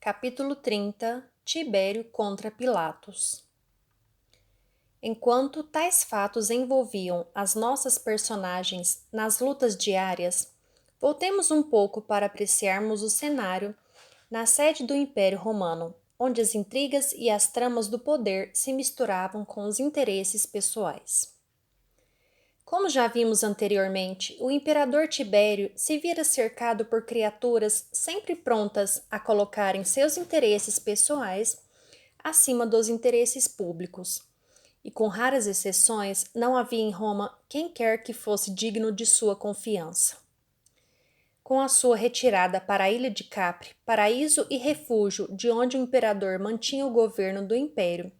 Capítulo 30 Tibério contra Pilatos. Enquanto tais fatos envolviam as nossas personagens nas lutas diárias, voltemos um pouco para apreciarmos o cenário na sede do Império Romano, onde as intrigas e as tramas do poder se misturavam com os interesses pessoais. Como já vimos anteriormente, o imperador Tibério se vira cercado por criaturas sempre prontas a colocarem seus interesses pessoais acima dos interesses públicos. E com raras exceções, não havia em Roma quem quer que fosse digno de sua confiança. Com a sua retirada para a ilha de Capri, paraíso e refúgio de onde o imperador mantinha o governo do império,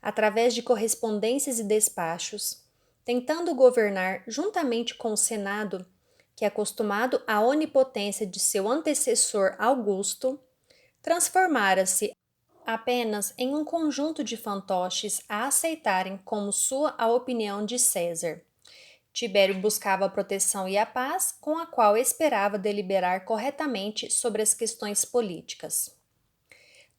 através de correspondências e despachos, tentando governar juntamente com o Senado, que, acostumado à onipotência de seu antecessor Augusto, transformara-se apenas em um conjunto de fantoches a aceitarem como sua a opinião de César. Tibério buscava a proteção e a paz, com a qual esperava deliberar corretamente sobre as questões políticas.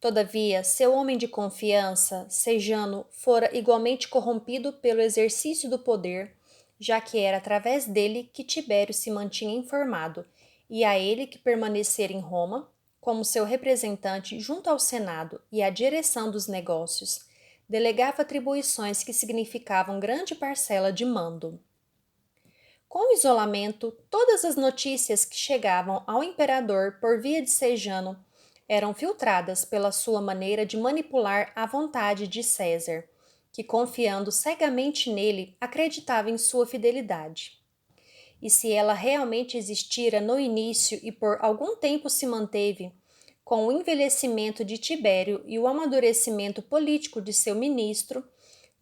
Todavia, seu homem de confiança, Sejano, fora igualmente corrompido pelo exercício do poder, já que era através dele que Tibério se mantinha informado, e a ele que permanecer em Roma, como seu representante junto ao Senado e à direção dos negócios, delegava atribuições que significavam grande parcela de mando. Com o isolamento, todas as notícias que chegavam ao imperador por via de Sejano eram filtradas pela sua maneira de manipular a vontade de César, que, confiando cegamente nele, acreditava em sua fidelidade. E se ela realmente existira no início e por algum tempo se manteve, com o envelhecimento de Tibério e o amadurecimento político de seu ministro,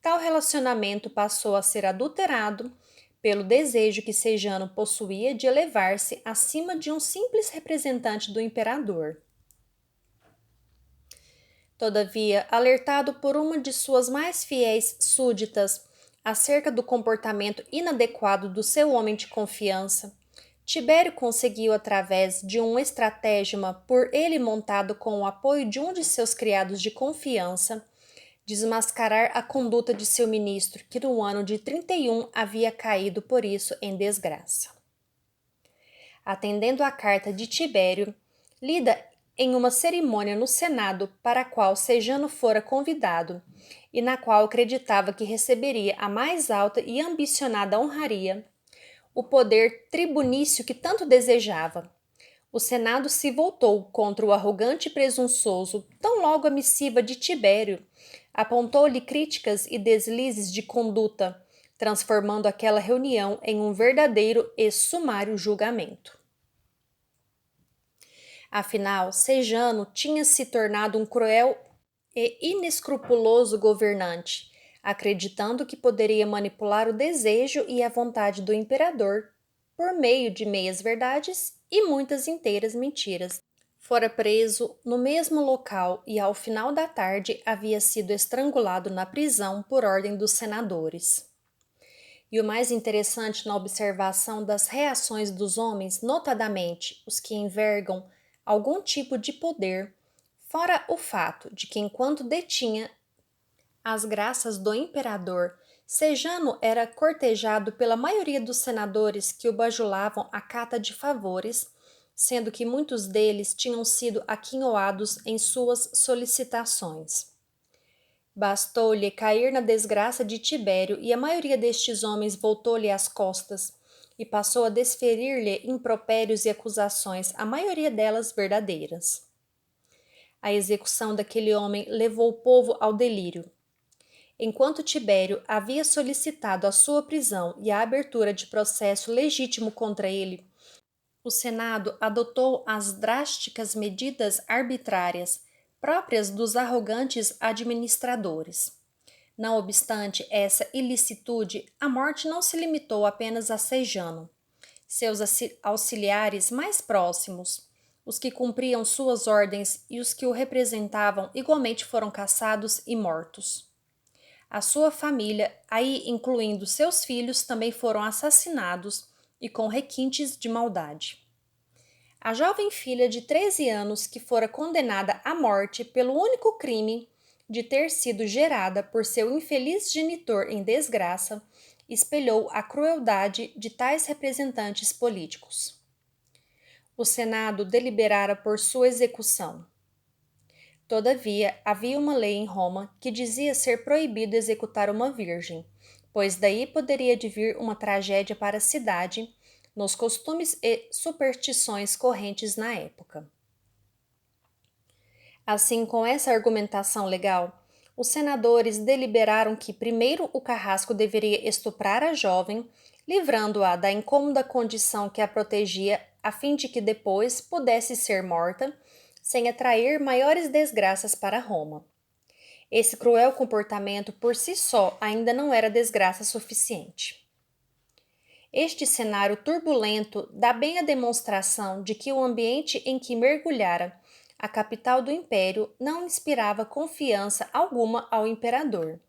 tal relacionamento passou a ser adulterado pelo desejo que Sejano possuía de elevar-se acima de um simples representante do imperador. Todavia, alertado por uma de suas mais fiéis súditas acerca do comportamento inadequado do seu homem de confiança, Tibério conseguiu, através de um estratagema por ele montado com o apoio de um de seus criados de confiança, desmascarar a conduta de seu ministro, que no ano de 31 havia caído por isso em desgraça. Atendendo à carta de Tibério, lida em uma cerimônia no Senado para a qual Sejano fora convidado e na qual acreditava que receberia a mais alta e ambicionada honraria, o poder tribunício que tanto desejava. O Senado se voltou contra o arrogante e presunçoso, tão logo a missiva de Tibério apontou-lhe críticas e deslizes de conduta, transformando aquela reunião em um verdadeiro e sumário julgamento. Afinal, Sejano tinha se tornado um cruel e inescrupuloso governante, acreditando que poderia manipular o desejo e a vontade do imperador por meio de meias-verdades e muitas inteiras mentiras. Fora preso no mesmo local e, ao final da tarde, havia sido estrangulado na prisão por ordem dos senadores. E o mais interessante na observação das reações dos homens, notadamente os que envergam algum tipo de poder, fora o fato de que, enquanto detinha as graças do imperador, Sejano era cortejado pela maioria dos senadores que o bajulavam à cata de favores, sendo que muitos deles tinham sido aquinhoados em suas solicitações. Bastou-lhe cair na desgraça de Tibério e a maioria destes homens voltou-lhe as costas e passou a desferir-lhe impropérios e acusações, a maioria delas verdadeiras. A execução daquele homem levou o povo ao delírio. Enquanto Tibério havia solicitado a sua prisão e a abertura de processo legítimo contra ele, o Senado adotou as drásticas medidas arbitrárias próprias dos arrogantes administradores. Não obstante essa ilicitude, a morte não se limitou apenas a Sejano. Seus auxiliares mais próximos, os que cumpriam suas ordens e os que o representavam, igualmente foram caçados e mortos. A sua família, aí incluindo seus filhos, também foram assassinados e com requintes de maldade. A jovem filha de 13 anos que fora condenada à morte pelo único crime de ter sido gerada por seu infeliz genitor em desgraça, espelhou a crueldade de tais representantes políticos. O Senado deliberara por sua execução. Todavia, havia uma lei em Roma que dizia ser proibido executar uma virgem, pois daí poderia advir uma tragédia para a cidade, nos costumes e superstições correntes na época. Assim, com essa argumentação legal, os senadores deliberaram que primeiro o carrasco deveria estuprar a jovem, livrando-a da incômoda condição que a protegia, a fim de que depois pudesse ser morta, sem atrair maiores desgraças para Roma. Esse cruel comportamento por si só ainda não era desgraça suficiente. Este cenário turbulento dá bem a demonstração de que o ambiente em que mergulhara a capital do império não inspirava confiança alguma ao imperador.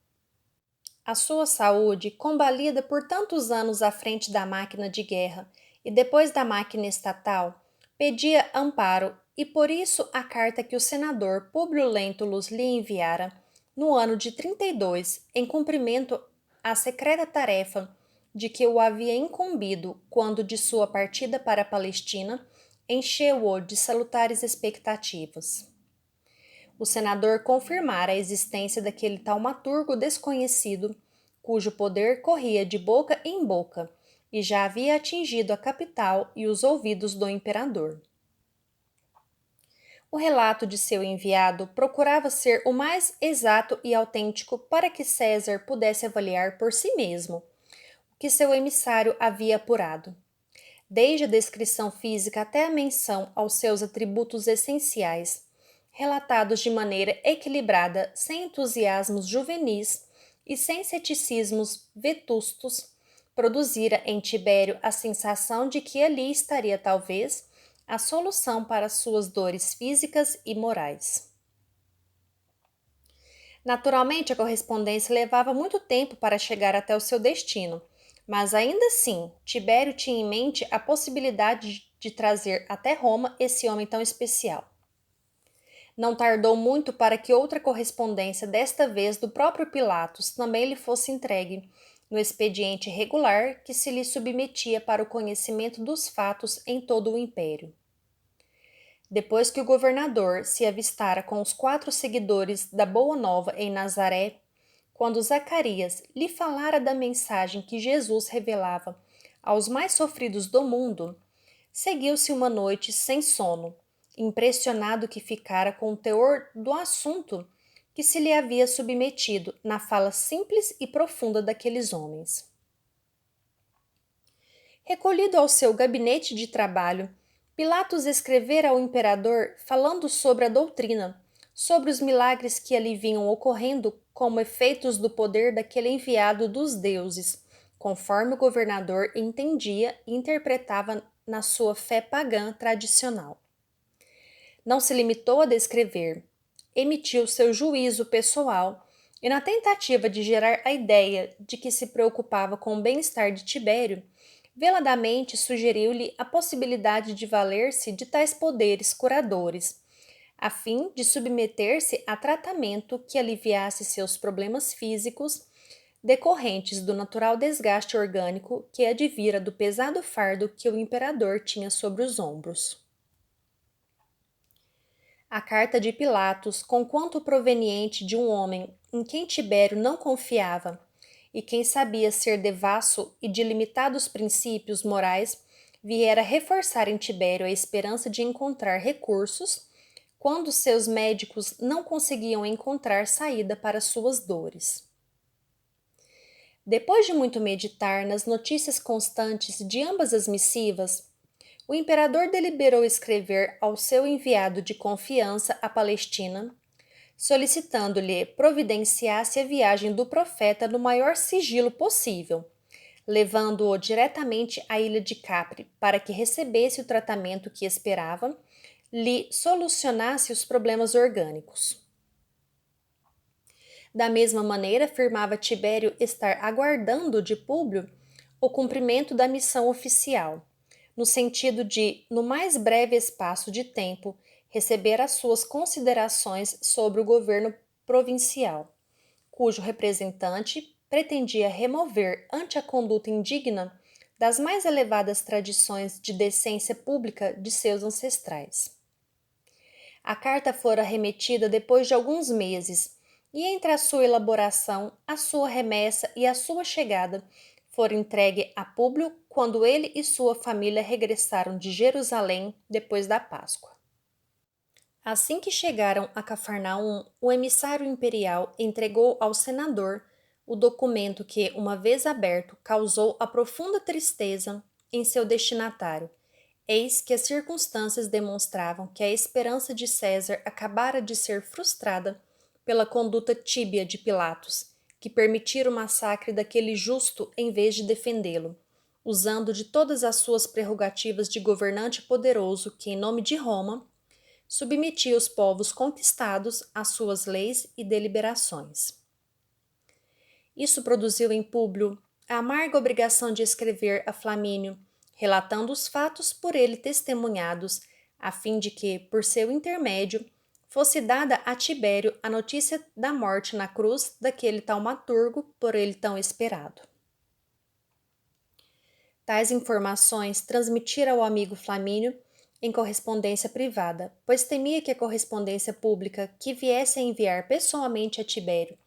A sua saúde, combalida por tantos anos à frente da máquina de guerra e depois da máquina estatal, pedia amparo e por isso a carta que o senador Públio Lentulus lhe enviara no ano de 32, em cumprimento à secreta tarefa de que o havia incumbido quando de sua partida para a Palestina, encheu-o de salutares expectativas. O senador confirmara a existência daquele taumaturgo desconhecido, cujo poder corria de boca em boca e já havia atingido a capital e os ouvidos do imperador. O relato de seu enviado procurava ser o mais exato e autêntico para que César pudesse avaliar por si mesmo o que seu emissário havia apurado. Desde a descrição física até a menção aos seus atributos essenciais, relatados de maneira equilibrada, sem entusiasmos juvenis e sem ceticismos vetustos, produzira em Tibério a sensação de que ali estaria talvez a solução para suas dores físicas e morais. Naturalmente, a correspondência levava muito tempo para chegar até o seu destino, mas ainda assim, Tibério tinha em mente a possibilidade de trazer até Roma esse homem tão especial. Não tardou muito para que outra correspondência, desta vez do próprio Pilatos, também lhe fosse entregue, no expediente regular que se lhe submetia para o conhecimento dos fatos em todo o império. Depois que o governador se avistara com os 4 seguidores da Boa Nova em Nazaré, quando Zacarias lhe falara da mensagem que Jesus revelava aos mais sofridos do mundo, seguiu-se uma noite sem sono, impressionado que ficara com o teor do assunto que se lhe havia submetido na fala simples e profunda daqueles homens. Recolhido ao seu gabinete de trabalho, Pilatos escrevera ao imperador falando sobre a doutrina, sobre os milagres que ali vinham ocorrendo como efeitos do poder daquele enviado dos deuses, conforme o governador entendia e interpretava na sua fé pagã tradicional. Não se limitou a descrever, emitiu seu juízo pessoal e, na tentativa de gerar a ideia de que se preocupava com o bem-estar de Tibério, veladamente sugeriu-lhe a possibilidade de valer-se de tais poderes curadores, a fim de submeter-se a tratamento que aliviasse seus problemas físicos decorrentes do natural desgaste orgânico que advira do pesado fardo que o imperador tinha sobre os ombros. A carta de Pilatos, conquanto proveniente de um homem em quem Tibério não confiava e quem sabia ser devasso e de limitados princípios morais, viera reforçar em Tibério a esperança de encontrar recursos quando seus médicos não conseguiam encontrar saída para suas dores. Depois de muito meditar nas notícias constantes de ambas as missivas, o imperador deliberou escrever ao seu enviado de confiança à Palestina, solicitando-lhe providenciasse a viagem do profeta no maior sigilo possível, levando-o diretamente à ilha de Capri para que recebesse o tratamento que esperava, lhe solucionasse os problemas orgânicos. Da mesma maneira, afirmava Tibério estar aguardando de Públio o cumprimento da missão oficial, no sentido de, no mais breve espaço de tempo, receber as suas considerações sobre o governo provincial, cujo representante pretendia remover ante a conduta indigna das mais elevadas tradições de decência pública de seus ancestrais. A carta fora remetida depois de alguns meses, e entre a sua elaboração, a sua remessa e a sua chegada, fora entregue a Públio quando ele e sua família regressaram de Jerusalém depois da Páscoa. Assim que chegaram a Cafarnaum, o emissário imperial entregou ao senador o documento que, uma vez aberto, causou a profunda tristeza em seu destinatário. Eis que as circunstâncias demonstravam que a esperança de César acabara de ser frustrada pela conduta tíbia de Pilatos, que permitira o massacre daquele justo em vez de defendê-lo, usando de todas as suas prerrogativas de governante poderoso que, em nome de Roma, submetia os povos conquistados às suas leis e deliberações. Isso produziu em Públio a amarga obrigação de escrever a Flamínio, relatando os fatos por ele testemunhados, a fim de que, por seu intermédio, fosse dada a Tibério a notícia da morte na cruz daquele taumaturgo por ele tão esperado. Tais informações transmitira ao amigo Flamínio em correspondência privada, pois temia que a correspondência pública que viesse a enviar pessoalmente a Tibério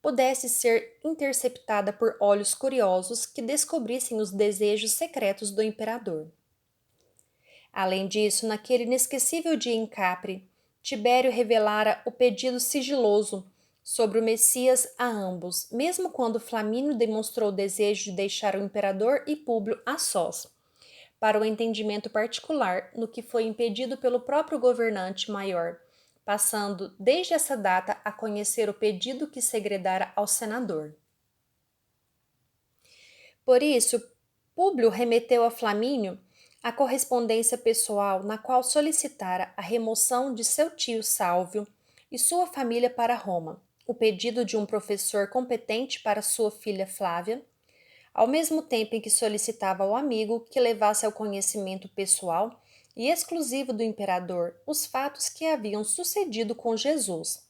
pudesse ser interceptada por olhos curiosos que descobrissem os desejos secretos do imperador. Além disso, naquele inesquecível dia em Capri, Tibério revelara o pedido sigiloso sobre o Messias a ambos, mesmo quando Flamínio demonstrou o desejo de deixar o imperador e Públio a sós, para o entendimento particular no que foi impedido pelo próprio governante maior, passando desde essa data a conhecer o pedido que segredara ao senador. Por isso, Públio remeteu a Flamínio a correspondência pessoal na qual solicitara a remoção de seu tio Sálvio e sua família para Roma, o pedido de um professor competente para sua filha Flávia, ao mesmo tempo em que solicitava ao amigo que levasse ao conhecimento pessoal e exclusivo do imperador os fatos que haviam sucedido com Jesus,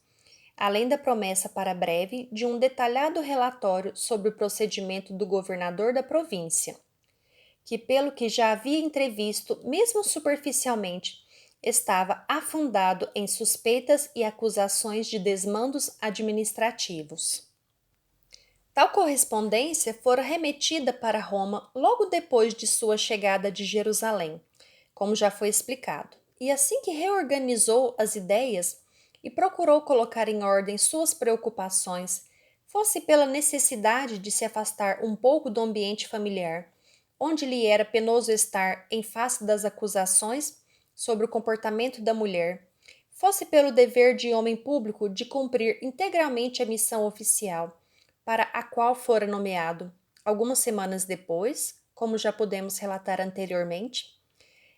além da promessa para breve de um detalhado relatório sobre o procedimento do governador da província, que, pelo que já havia entrevisto, mesmo superficialmente, estava afundado em suspeitas e acusações de desmandos administrativos. Tal correspondência fora remetida para Roma logo depois de sua chegada de Jerusalém, como já foi explicado, e assim que reorganizou as ideias e procurou colocar em ordem suas preocupações, fosse pela necessidade de se afastar um pouco do ambiente familiar, onde lhe era penoso estar em face das acusações sobre o comportamento da mulher, fosse pelo dever de homem público de cumprir integralmente a missão oficial, para a qual fora nomeado, algumas semanas depois, como já podemos relatar anteriormente,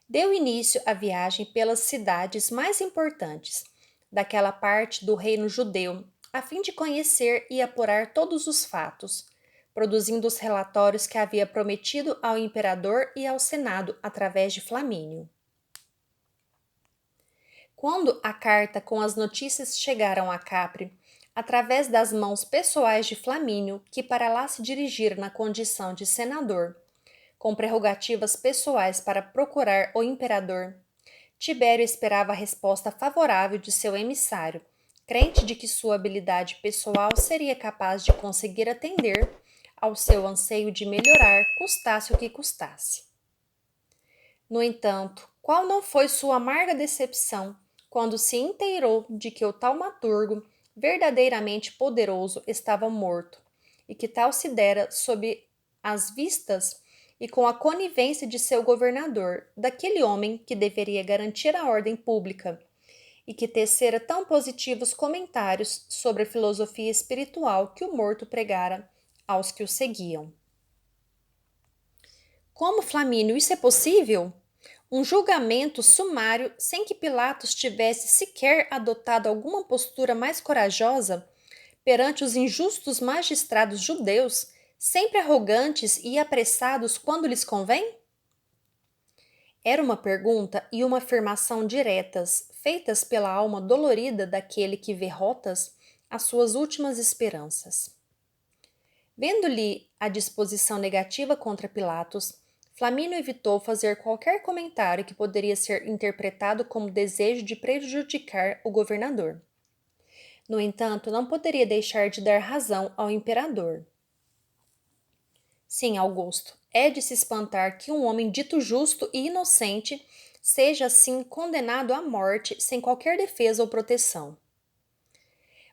deu início à viagem pelas cidades mais importantes daquela parte do reino judeu, a fim de conhecer e apurar todos os fatos, produzindo os relatórios que havia prometido ao imperador e ao Senado através de Flamínio. Quando a carta com as notícias chegaram a Capri, através das mãos pessoais de Flamínio, que para lá se dirigira na condição de senador, com prerrogativas pessoais para procurar o imperador, Tibério esperava a resposta favorável de seu emissário, crente de que sua habilidade pessoal seria capaz de conseguir atender ao seu anseio de melhorar, custasse o que custasse. No entanto, qual não foi sua amarga decepção quando se inteirou de que o taumaturgo, verdadeiramente poderoso, estava morto, e que tal se dera sob as vistas e com a conivência de seu governador, daquele homem que deveria garantir a ordem pública, e que tecera tão positivos comentários sobre a filosofia espiritual que o morto pregara aos que o seguiam. Como, Flamínio, isso é possível? Um julgamento sumário sem que Pilatos tivesse sequer adotado alguma postura mais corajosa perante os injustos magistrados judeus, sempre arrogantes e apressados quando lhes convém? Era uma pergunta e uma afirmação diretas, feitas pela alma dolorida daquele que vê rotas às suas últimas esperanças. Vendo-lhe a disposição negativa contra Pilatos, Flamínio evitou fazer qualquer comentário que poderia ser interpretado como desejo de prejudicar o governador. No entanto, não poderia deixar de dar razão ao imperador. Sim, Augusto, é de se espantar que um homem dito justo e inocente seja assim condenado à morte sem qualquer defesa ou proteção.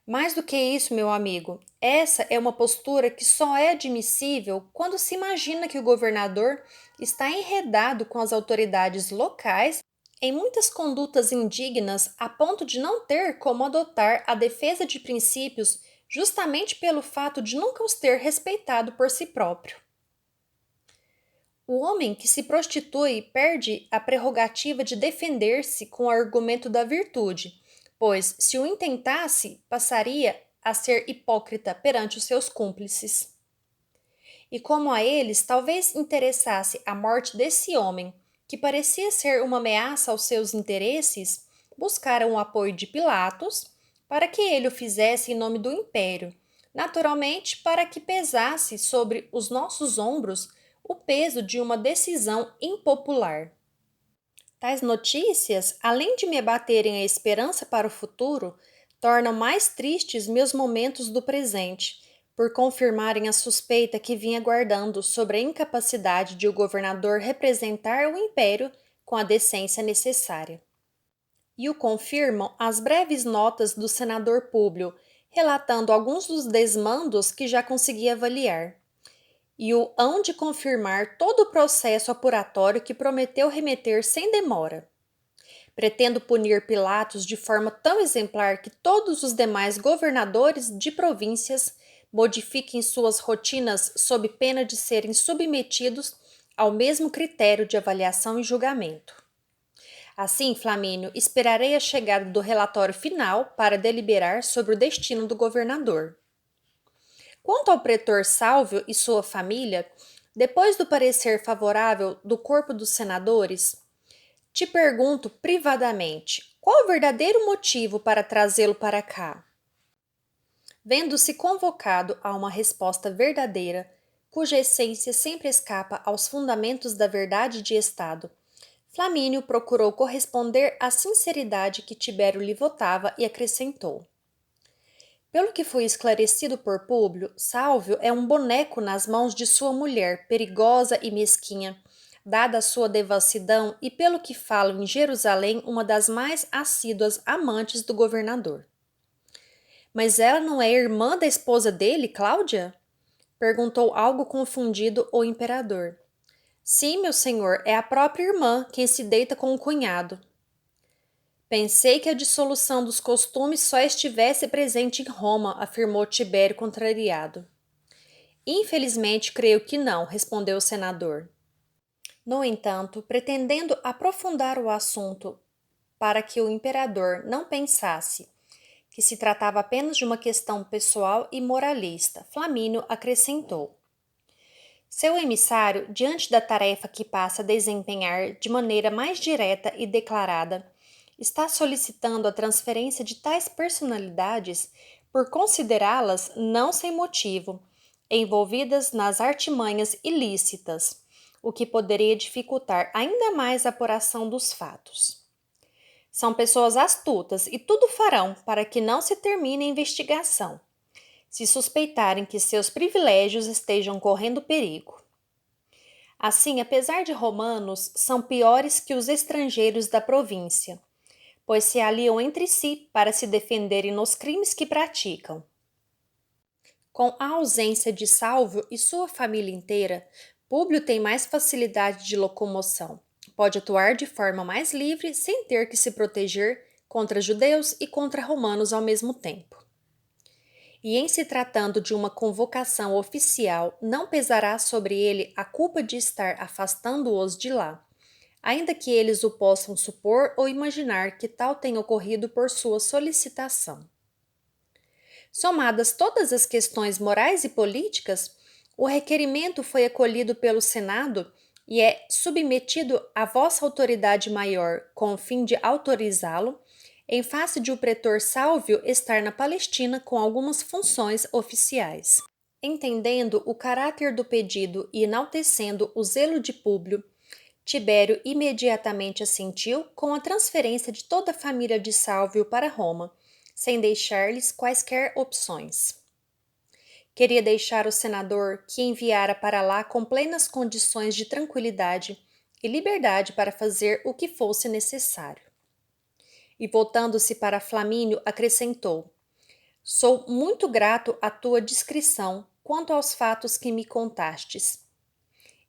Mais do que isso, meu amigo, essa é uma postura que só é admissível quando se imagina que o governador está enredado com as autoridades locais em muitas condutas indignas a ponto de não ter como adotar a defesa de princípios justamente pelo fato de nunca os ter respeitado por si próprio. O homem que se prostitui perde a prerrogativa de defender-se com o argumento da virtude, pois, se o intentasse, passaria a ser hipócrita perante os seus cúmplices. E como a eles talvez interessasse a morte desse homem, que parecia ser uma ameaça aos seus interesses, buscaram o apoio de Pilatos para que ele o fizesse em nome do império, naturalmente para que pesasse sobre os nossos ombros o peso de uma decisão impopular. Tais notícias, além de me abaterem a esperança para o futuro, tornam mais tristes meus momentos do presente, por confirmarem a suspeita que vinha guardando sobre a incapacidade de o governador representar o império com a decência necessária. E o confirmam as breves notas do senador Públio, relatando alguns dos desmandos que já consegui avaliar, e o hão de confirmar todo o processo apuratório que prometeu remeter sem demora. Pretendo punir Pilatos de forma tão exemplar que todos os demais governadores de províncias modifiquem suas rotinas sob pena de serem submetidos ao mesmo critério de avaliação e julgamento. Assim, Flamínio, esperarei a chegada do relatório final para deliberar sobre o destino do governador. Quanto ao pretor Sálvio e sua família, depois do parecer favorável do corpo dos senadores, te pergunto privadamente, qual o verdadeiro motivo para trazê-lo para cá? Vendo-se convocado a uma resposta verdadeira, cuja essência sempre escapa aos fundamentos da verdade de Estado, Flamínio procurou corresponder à sinceridade que Tibério lhe votava e acrescentou: pelo que foi esclarecido por Públio, Sálvio é um boneco nas mãos de sua mulher, perigosa e mesquinha, dada a sua devassidão e, pelo que falam em Jerusalém, uma das mais assíduas amantes do governador. Mas ela não é irmã da esposa dele, Cláudia? Perguntou algo confundido o imperador. Sim, meu senhor, é a própria irmã quem se deita com o cunhado. Pensei que a dissolução dos costumes só estivesse presente em Roma, afirmou Tibério contrariado. Infelizmente, creio que não, respondeu o senador. No entanto, pretendendo aprofundar o assunto para que o imperador não pensasse que se tratava apenas de uma questão pessoal e moralista, Flamínio acrescentou: seu emissário, diante da tarefa que passa a desempenhar de maneira mais direta e declarada, está solicitando a transferência de tais personalidades por considerá-las não sem motivo, envolvidas nas artimanhas ilícitas, o que poderia dificultar ainda mais a apuração dos fatos. São pessoas astutas e tudo farão para que não se termine a investigação, se suspeitarem que seus privilégios estejam correndo perigo. Assim, apesar de romanos, são piores que os estrangeiros da província, pois se aliam entre si para se defenderem nos crimes que praticam. Com a ausência de Sálvio e sua família inteira, Públio tem mais facilidade de locomoção. Pode atuar de forma mais livre sem ter que se proteger contra judeus e contra romanos ao mesmo tempo. E em se tratando de uma convocação oficial, não pesará sobre ele a culpa de estar afastando-os de lá, ainda que eles o possam supor ou imaginar que tal tenha ocorrido por sua solicitação. Somadas todas as questões morais e políticas, o requerimento foi acolhido pelo Senado e é submetido à vossa autoridade maior com o fim de autorizá-lo, em face de o pretor Sálvio estar na Palestina com algumas funções oficiais. Entendendo o caráter do pedido e enaltecendo o zelo de Públio, Tibério imediatamente assentiu com a transferência de toda a família de Sálvio para Roma, sem deixar-lhes quaisquer opções. Queria deixar o senador que enviara para lá com plenas condições de tranquilidade e liberdade para fazer o que fosse necessário. E voltando-se para Flamínio, acrescentou: Sou muito grato à tua discrição quanto aos fatos que me contastes,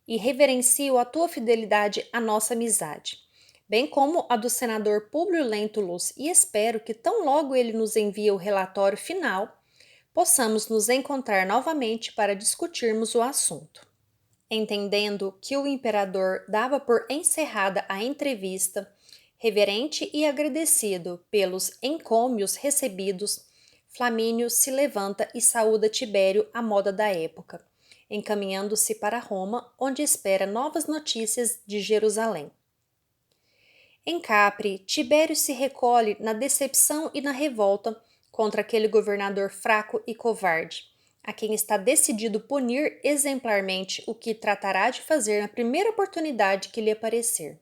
e reverencio a tua fidelidade à nossa amizade, bem como a do senador Públio Lentulus, e espero que tão logo ele nos envie o relatório final, possamos nos encontrar novamente para discutirmos o assunto. Entendendo que o imperador dava por encerrada a entrevista, reverente e agradecido pelos encômios recebidos, Flamínio se levanta e saúda Tibério à moda da época, encaminhando-se para Roma, onde espera novas notícias de Jerusalém. Em Capri, Tibério se recolhe na decepção e na revolta contra aquele governador fraco e covarde, a quem está decidido punir exemplarmente, o que tratará de fazer na primeira oportunidade que lhe aparecer.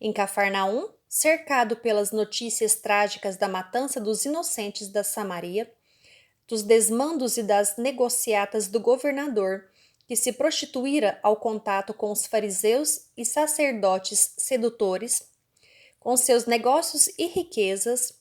Em Cafarnaum, cercado pelas notícias trágicas da matança dos inocentes da Samaria, dos desmandos e das negociatas do governador, que se prostituíra ao contato com os fariseus e sacerdotes sedutores, com seus negócios e riquezas,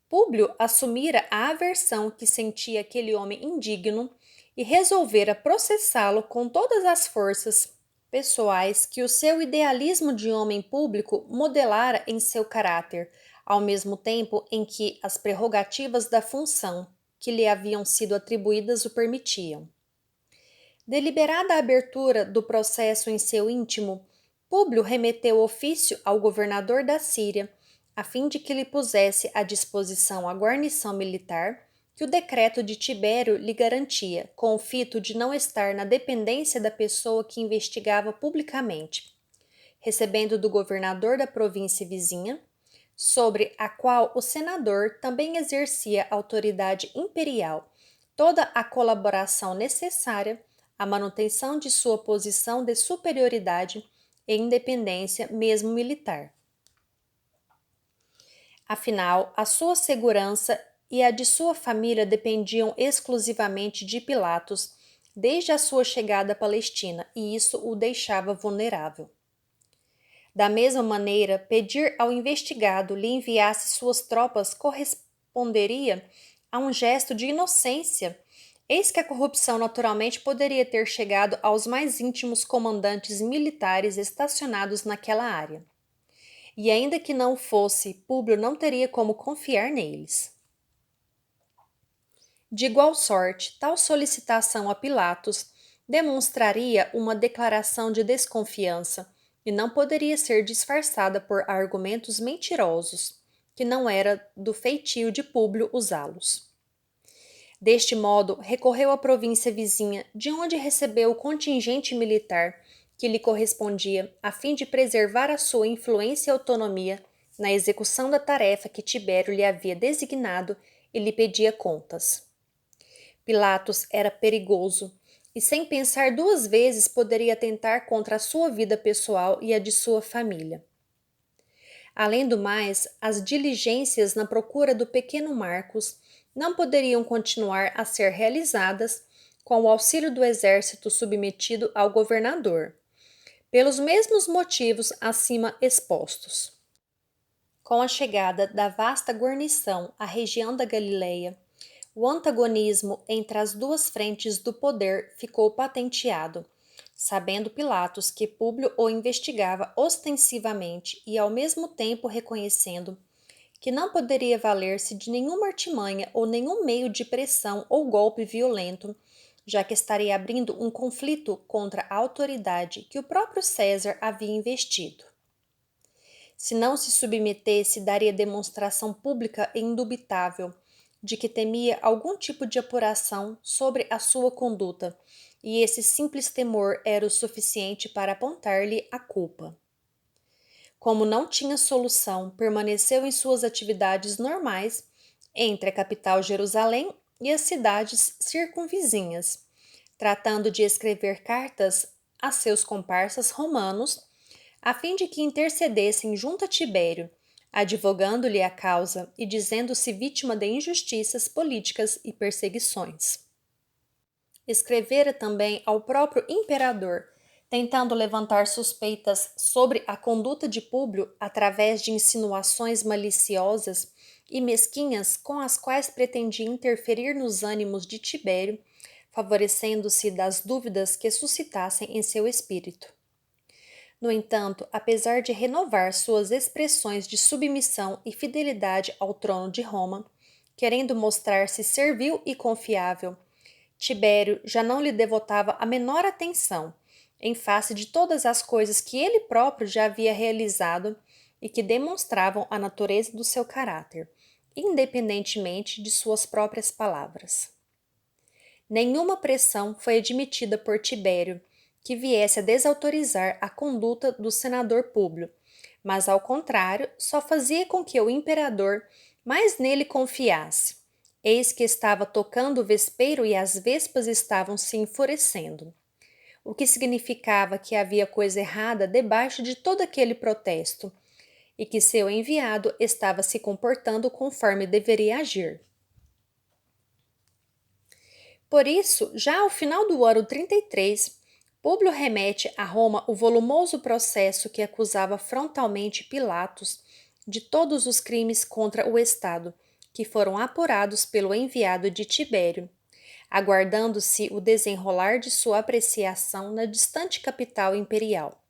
Públio assumira a aversão que sentia aquele homem indigno e resolvera processá-lo com todas as forças pessoais que o seu idealismo de homem público modelara em seu caráter, ao mesmo tempo em que as prerrogativas da função que lhe haviam sido atribuídas o permitiam. Deliberada a abertura do processo em seu íntimo, Públio remeteu ofício ao governador da Síria, a fim de que lhe pusesse à disposição a guarnição militar que o decreto de Tibério lhe garantia, com o fito de não estar na dependência da pessoa que investigava publicamente, recebendo do governador da província vizinha, sobre a qual o senador também exercia autoridade imperial, toda a colaboração necessária à manutenção de sua posição de superioridade e independência, mesmo militar. Afinal, a sua segurança e a de sua família dependiam exclusivamente de Pilatos desde a sua chegada à Palestina, e isso o deixava vulnerável. Da mesma maneira, pedir ao investigado lhe enviasse suas tropas corresponderia a um gesto de inocência. Eis que a corrupção naturalmente poderia ter chegado aos mais íntimos comandantes militares estacionados naquela área. E ainda que não fosse, Públio não teria como confiar neles. De igual sorte, tal solicitação a Pilatos demonstraria uma declaração de desconfiança e não poderia ser disfarçada por argumentos mentirosos, que não era do feitio de Públio usá-los. Deste modo, recorreu à província vizinha, de onde recebeu o contingente militar que lhe correspondia, a fim de preservar a sua influência e autonomia na execução da tarefa que Tibério lhe havia designado e lhe pedia contas. Pilatos era perigoso e, sem pensar duas vezes, poderia atentar contra a sua vida pessoal e a de sua família. Além do mais, as diligências na procura do pequeno Marcos não poderiam continuar a ser realizadas com o auxílio do exército submetido ao governador, pelos mesmos motivos acima expostos. Com a chegada da vasta guarnição à região da Galileia, o antagonismo entre as duas frentes do poder ficou patenteado, sabendo Pilatos que Públio o investigava ostensivamente e ao mesmo tempo reconhecendo que não poderia valer-se de nenhuma artimanha ou nenhum meio de pressão ou golpe violento, já que estaria abrindo um conflito contra a autoridade que o próprio César havia investido. Se não se submetesse, daria demonstração pública e indubitável de que temia algum tipo de apuração sobre a sua conduta, e esse simples temor era o suficiente para apontar-lhe a culpa. Como não tinha solução, permaneceu em suas atividades normais entre a capital Jerusalém e as cidades circunvizinhas, tratando de escrever cartas a seus comparsas romanos, a fim de que intercedessem junto a Tibério, advogando-lhe a causa e dizendo-se vítima de injustiças políticas e perseguições. Escrevera também ao próprio imperador, tentando levantar suspeitas sobre a conduta de Públio através de insinuações maliciosas e mesquinhas com as quais pretendia interferir nos ânimos de Tibério, favorecendo-se das dúvidas que suscitassem em seu espírito. No entanto, apesar de renovar suas expressões de submissão e fidelidade ao trono de Roma, querendo mostrar-se servil e confiável, Tibério já não lhe devotava a menor atenção, em face de todas as coisas que ele próprio já havia realizado e que demonstravam a natureza do seu caráter, independentemente de suas próprias palavras. Nenhuma pressão foi admitida por Tibério que viesse a desautorizar a conduta do senador Públio, mas, ao contrário, só fazia com que o imperador mais nele confiasse. Eis que estava tocando o vespeiro e as vespas estavam se enfurecendo, o que significava que havia coisa errada debaixo de todo aquele protesto e que seu enviado estava se comportando conforme deveria agir. Por isso, já ao final do ano 33, Públio remete a Roma o volumoso processo que acusava frontalmente Pilatos de todos os crimes contra o Estado, que foram apurados pelo enviado de Tibério, aguardando-se o desenrolar de sua apreciação na distante capital imperial.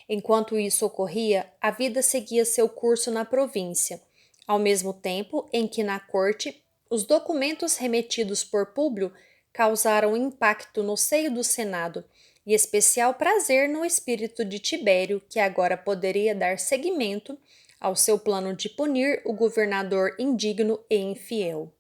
Enquanto isso ocorria, a vida seguia seu curso na província, ao mesmo tempo em que na corte os documentos remetidos por Públio causaram impacto no seio do Senado e especial prazer no espírito de Tibério, que agora poderia dar seguimento ao seu plano de punir o governador indigno e infiel.